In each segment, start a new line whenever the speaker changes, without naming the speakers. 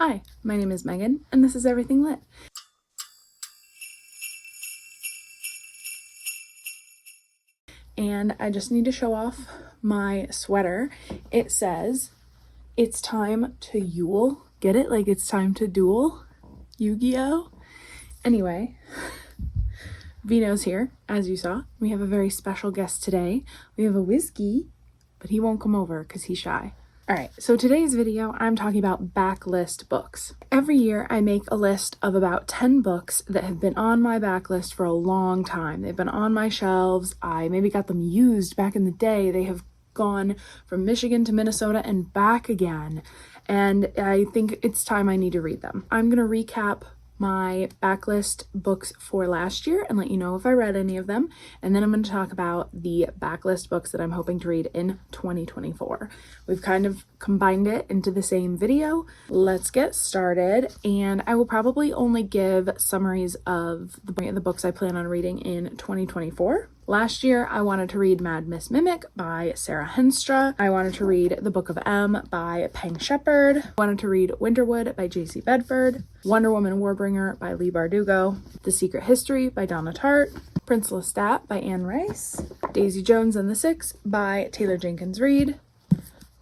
Hi, my name is Megan, and this is Everything Lit. And I just need to show off my sweater. It says, "It's time to Yule." Get it? Like it's time to duel? Yu-Gi-Oh! Anyway, Vino's here, as you saw. We have a very special guest today. We have a whiskey, but he won't come over because he's shy. Alright, so today's video, I'm talking about backlist books. Every year, I make a list of about 10 books that have been on my backlist for a long time. They've been on my shelves. I maybe got them used back in the day. They have gone from Michigan to Minnesota and back again. And I think it's time I need to read them. I'm going to recap my backlist books for last year and let you know if I read any of them. And then I'm going to talk about the backlist books that I'm hoping to read in 2024. We've kind of combined it into the same video. Let's get started. And I will probably only give summaries of the books I plan on reading in 2024. Last year, I wanted to read Mad Miss Mimic by Sarah Henstra. I wanted to read The Book of M by Peng Shepherd. I wanted to read Winterwood by J.C. Bedford. Wonder Woman Warbringer by Leigh Bardugo. The Secret History by Donna Tartt. Prince Lestat by Anne Rice. Daisy Jones and the Six by Taylor Jenkins Reid.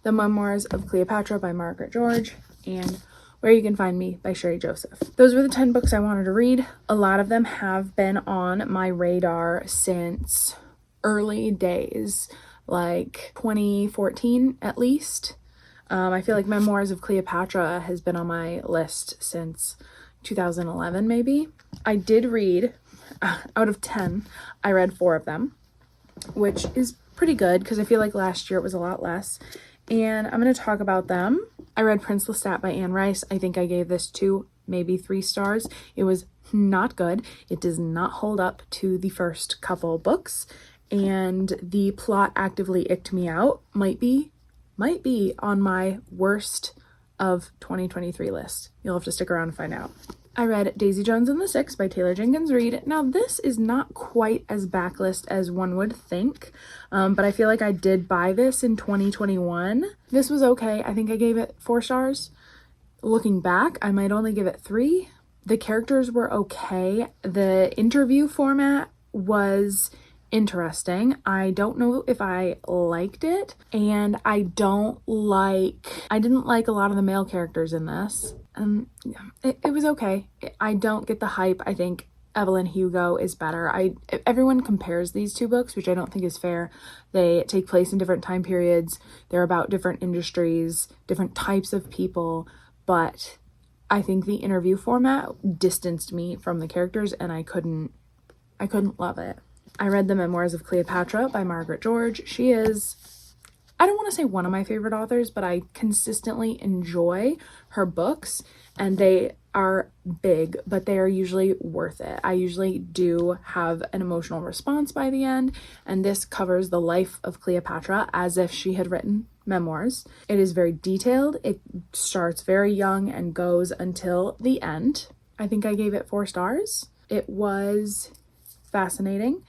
The Memoirs of Cleopatra by Margaret George. And Where You Can Find Me by Sherry Joseph. Those were the 10 books I wanted to read. A lot of them have been on my radar since early days, like 2014 at least. I feel like Memoirs of Cleopatra has been on my list since 2011 maybe. I did read, out of 10, I read 4 of them, which is pretty good because I feel like last year it was a lot less. And I'm going to talk about them. I read Prince Lestat by Anne Rice. I think I gave this 2, maybe 3 stars. It was not good. It does not hold up to the first couple books. And the plot actively icked me out. Might be on my worst of 2023 list. You'll have to stick around and find out. I read Daisy Jones and the Six by Taylor Jenkins Reid. Now, this is not quite as backlist as one would think, but I feel like I did buy this in 2021. This was okay. I think I gave it 4 stars. Looking back, I might only give it 3. The characters were okay. The interview format was interesting. I don't know if I liked it, and I didn't like a lot of the male characters in this. It was okay. I don't get the hype. I think Evelyn Hugo is better. Everyone compares these 2 books, which I don't think is fair. They take place in different time periods. They're about different industries, different types of people, but I think the interview format distanced me from the characters, and I couldn't love it. I read The Memoirs of Cleopatra by Margaret George. She is, I don't want to say one of my favorite authors, but I consistently enjoy her books, and they are big, but they are usually worth it. I usually do have an emotional response by the end, and this covers the life of Cleopatra as if she had written memoirs. It is very detailed. It starts very young and goes until the end. I think I gave it 4 stars. It was fascinating.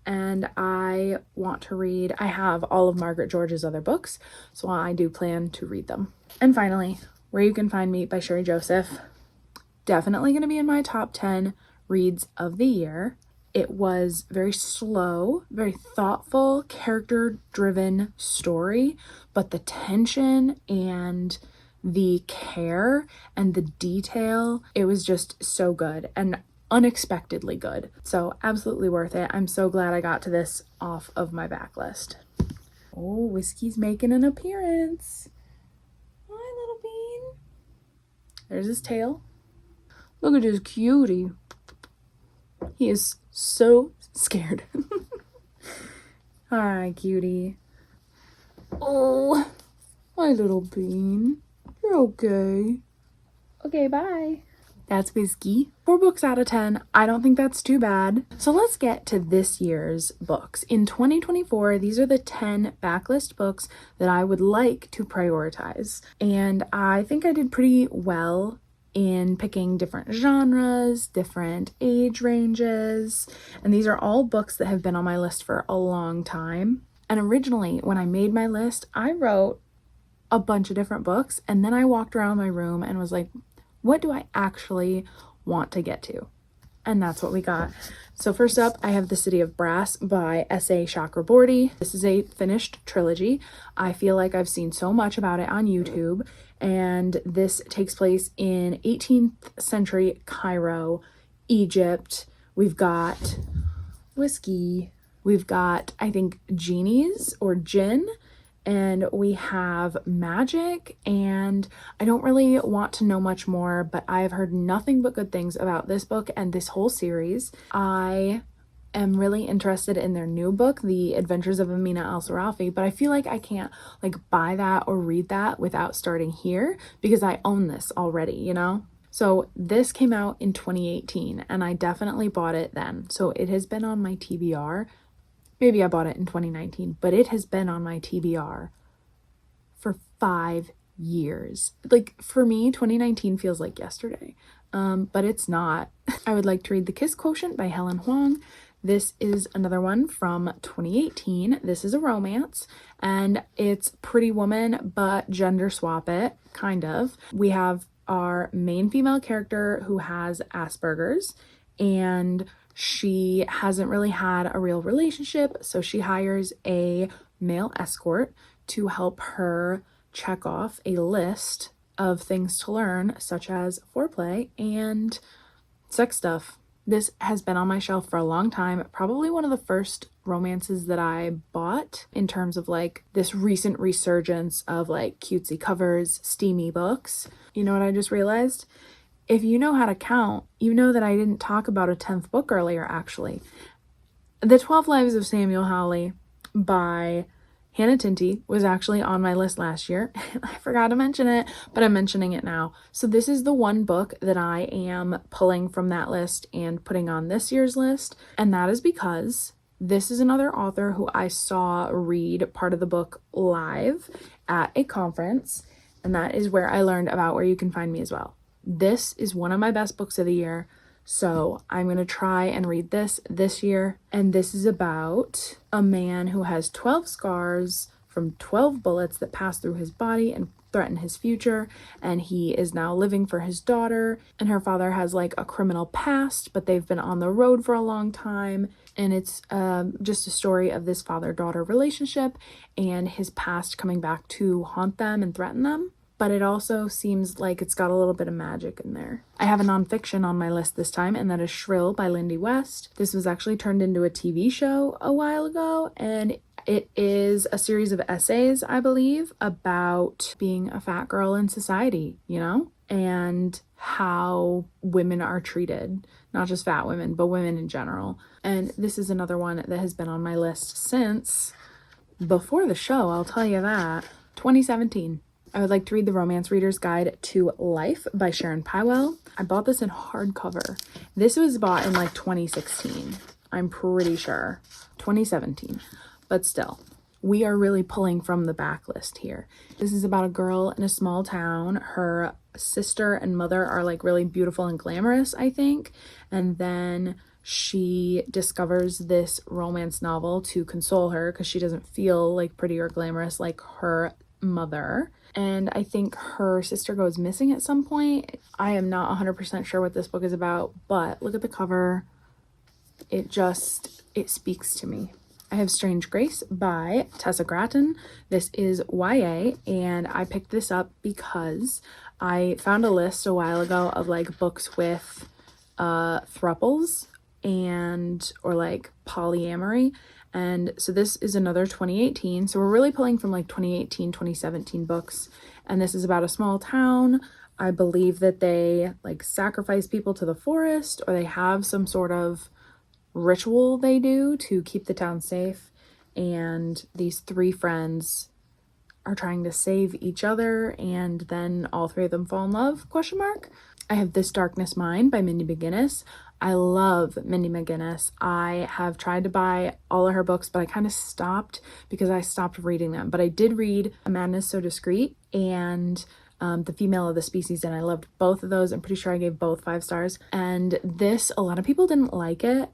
And I want to read, I have all of Margaret George's other books, so I do plan to read them. And finally, Where You Can Find Me by Sherry Joseph. Definitely going to be in my top 10 reads of the year. It was very slow, very thoughtful, character-driven story, but the tension and the care and the detail, it was just so good. And unexpectedly good. So absolutely worth it. I'm so glad I got to this off of my backlist. Oh, Whiskey's making an appearance. Hi, little bean. There's his tail. Look at his cutie. He is so scared. Hi, cutie. Oh, my little bean. You're okay. Okay, bye. That's Whiskey. 4 books out of 10. I don't think that's too bad. So let's get to this year's books. In 2024, these are the 10 backlist books that I would like to prioritize. And I think I did pretty well in picking different genres, different age ranges. And these are all books that have been on my list for a long time. And originally, when I made my list, I wrote a bunch of different books, and then I walked around my room and was like, What do I actually want to get to? And that's what we got. So first up, I have The City of Brass by S.A. Chakraborty. This is a finished trilogy. I feel like I've seen so much about it on YouTube, and this takes place in 18th century Cairo, Egypt. We've got whiskey. We've got, I think, genies or jinn, and we have magic, and I don't really want to know much more, but I've heard nothing but good things about this book and this whole series. I am really interested in their new book, The Adventures of Amina al-Sarafi, but I feel like I can't like buy that or read that without starting here because I own this already, you know? So this came out in 2018 and I definitely bought it then. So it has been on my TBR. Maybe I bought it in 2019, but it has been on my TBR for 5 years. Like for me, 2019 feels like yesterday, but it's not. I would like to read The Kiss Quotient by Helen Huang. This is another one from 2018. This is a romance and it's Pretty Woman, but gender swap it, kind of. We have our main female character who has Asperger's, and she hasn't really had a real relationship, so she hires a male escort to help her check off a list of things to learn, such as foreplay and sex stuff. This has been on my shelf for a long time, probably one of the first romances that I bought in terms of like this recent resurgence of like cutesy covers, steamy books. You know what I just realized? If you know how to count, you know that I didn't talk about a 10th book earlier, actually. The 12 Lives of Samuel Hawley by Hannah Tinty was actually on my list last year. I forgot to mention it, but I'm mentioning it now. So this is the one book that I am pulling from that list and putting on this year's list. And that is because this is another author who I saw read part of the book live at a conference. And that is where I learned about Where You Can Find Me as well. This is one of my best books of the year, so I'm going to try and read this year. And this is about a man who has 12 scars from 12 bullets that passed through his body and threaten his future, and he is now living for his daughter, and her father has like a criminal past, but they've been on the road for a long time, and it's just a story of this father-daughter relationship and his past coming back to haunt them and threaten them. But it also seems like it's got a little bit of magic in there. I have a nonfiction on my list this time, and that is Shrill by Lindy West. This was actually turned into a TV show a while ago, and it is a series of essays, I believe, about being a fat girl in society, you know, and how women are treated, not just fat women, but women in general. And this is another one that has been on my list since before the show, I'll tell you that, 2017. I would like to read The Romance Reader's Guide to Life by Sharon Pywell. I bought this in hardcover. This was bought in like 2016. I'm pretty sure. 2017. But still, we are really pulling from the backlist here. This is about a girl in a small town. Her sister and mother are like really beautiful and glamorous, I think. And then she discovers this romance novel to console her because she doesn't feel like pretty or glamorous like her mother. And I think her sister goes missing at some point. I am not 100% sure what this book is about, but look at the cover. It speaks to me. I have Strange Grace by Tessa Gratton. This is YA, and I picked this up because I found a list a while ago of like books with thruples or like polyamory. And so this is another 2018. So we're really pulling from like 2018, 2017 books. And this is about a small town. I believe that they like sacrifice people to the forest, or they have some sort of ritual they do to keep the town safe. And these 3 friends are trying to save each other, and then all 3 of them fall in love, ? I have This Darkness Mine by Mindy McGinnis. I love Mindy McGinnis. I have tried to buy all of her books, but I kind of stopped because I stopped reading them. But I did read A Madness So Discreet and The Female of the Species, and I loved both of those. I'm pretty sure I gave both 5 stars. And this, a lot of people didn't like it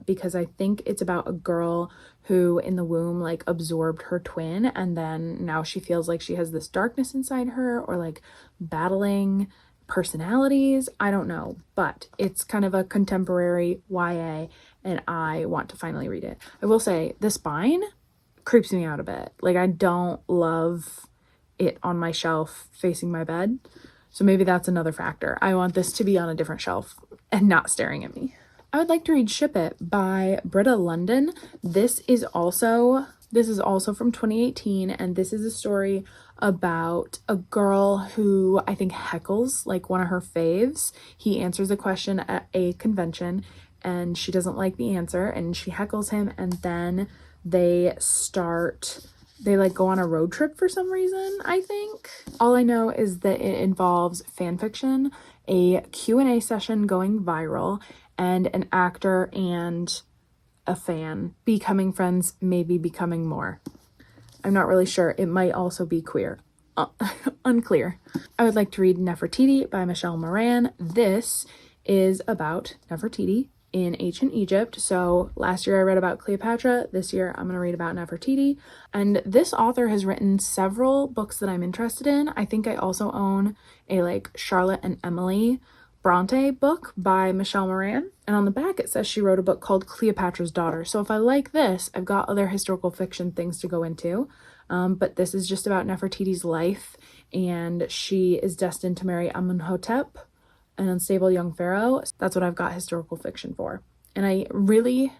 because I think it's about a girl who in the womb like absorbed her twin, and then now she feels like she has this darkness inside her, or like battling personalities. I don't know, but it's kind of a contemporary YA and I want to finally read it. I will say the spine creeps me out a bit. Like, I don't love it on my shelf facing my bed. So maybe that's another factor. I want this to be on a different shelf and not staring at me. I would like to read Ship It by Britta London. This is also from 2018, and this is a story about a girl who I think heckles like one of her faves. He answers a question at a convention and she doesn't like the answer and she heckles him, and then they like go on a road trip for some reason, I think. All I know is that it involves fan fiction, a Q&A session going viral, and an actor and a fan becoming friends, maybe becoming more. I'm not really sure. It might also be queer. Unclear. I would like to read Nefertiti by Michelle Moran. This is about Nefertiti in ancient Egypt. So last year I read about Cleopatra. This year I'm going to read about Nefertiti. And this author has written several books that I'm interested in. I think I also own a like Charlotte and Emily Bronte book by Michelle Moran. And on the back it says she wrote a book called Cleopatra's Daughter. So if I like this, I've got other historical fiction things to go into. But this is just about Nefertiti's life, and she is destined to marry Amenhotep, an unstable young pharaoh. That's what I've got historical fiction for. And I really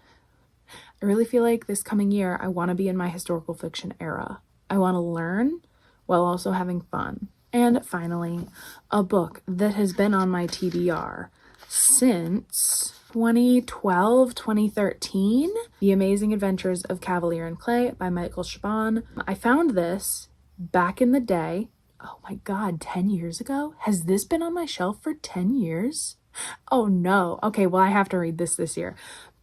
feel like this coming year, I want to be in my historical fiction era. I want to learn while also having fun. And finally, a book that has been on my TBR since 2012, 2013, The Amazing Adventures of Cavalier and Clay by Michael Chabon. I found this back in the day. Oh my God, 10 years ago? Has this been on my shelf for 10 years? Oh no. Okay, well, I have to read this year.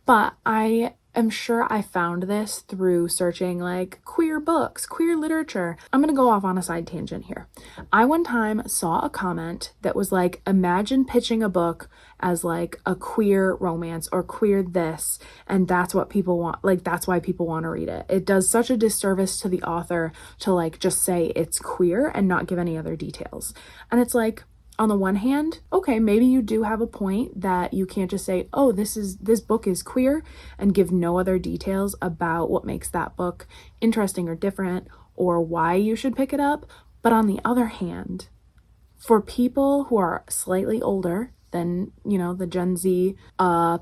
But I am sure I found this through searching like queer books, queer literature. I'm gonna go off on a side tangent here. I one time saw a comment that was like, imagine pitching a book as like a queer romance or queer this, and that's what people want. Like, that's why people want to read it. It does such a disservice to the author to like just say it's queer and not give any other details. And it's like, on the one hand, okay, maybe you do have a point that you can't just say, oh, this book is queer and give no other details about what makes that book interesting or different or why you should pick it up. But on the other hand, for people who are slightly older than, you know, the Gen Z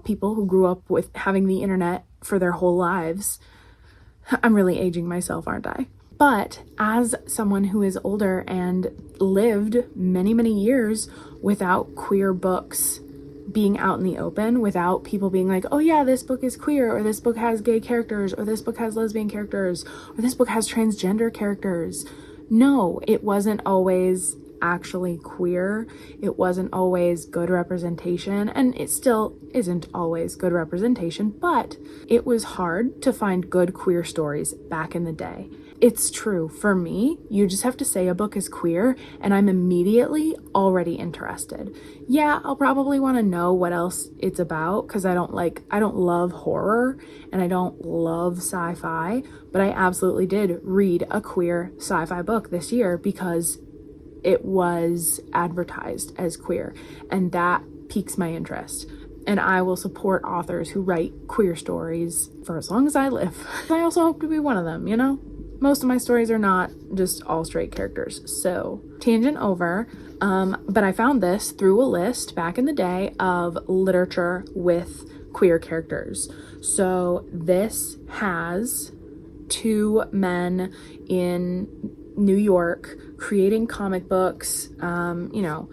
people who grew up with having the internet for their whole lives, I'm really aging myself, aren't I? But as someone who is older and lived many, many years without queer books being out in the open, without people being like, oh yeah, this book is queer, or this book has gay characters, or this book has lesbian characters, or this book has transgender characters. No, it wasn't always actually queer. It wasn't always good representation, and it still isn't always good representation, but it was hard to find good queer stories back in the day. It's true. For me, you just have to say a book is queer and I'm immediately already interested. Yeah, I'll probably want to know what else it's about because I don't love horror and I don't love sci-fi, but I absolutely did read a queer sci-fi book this year because it was advertised as queer, and that piques my interest. And I will support authors who write queer stories for as long as I live. I also hope to be one of them, you know? Most of my stories are not just all straight characters. So, tangent over. But I found this through a list back in the day of literature with queer characters. So this has two men in New York creating comic books. You know,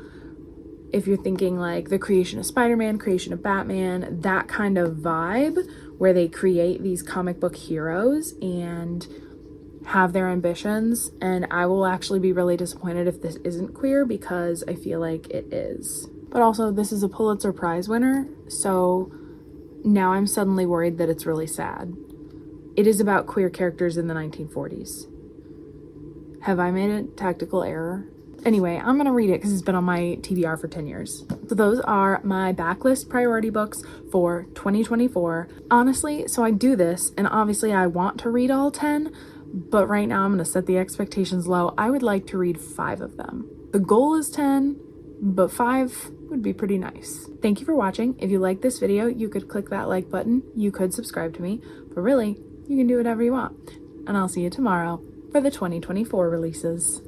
if you're thinking like the creation of Spider-Man, creation of Batman, that kind of vibe where they create these comic book heroes and have their ambitions. And I will actually be really disappointed if this isn't queer because I feel like it is. But also, this is a Pulitzer Prize winner, so now I'm suddenly worried that it's really sad. It is about queer characters in the 1940s. Have I made a tactical error? Anyway, I'm gonna read it because it's been on my TBR for 10 years. So those are my backlist priority books for 2024. Honestly, so I do this, and obviously I want to read all 10, but right now I'm gonna set the expectations low. I would like to read 5 of them. The goal is 10, but 5 would be pretty nice. Thank you for watching. If you like this video, you could click that like button. You could subscribe to me, but really, you can do whatever you want. And I'll see you tomorrow for the 2024 releases.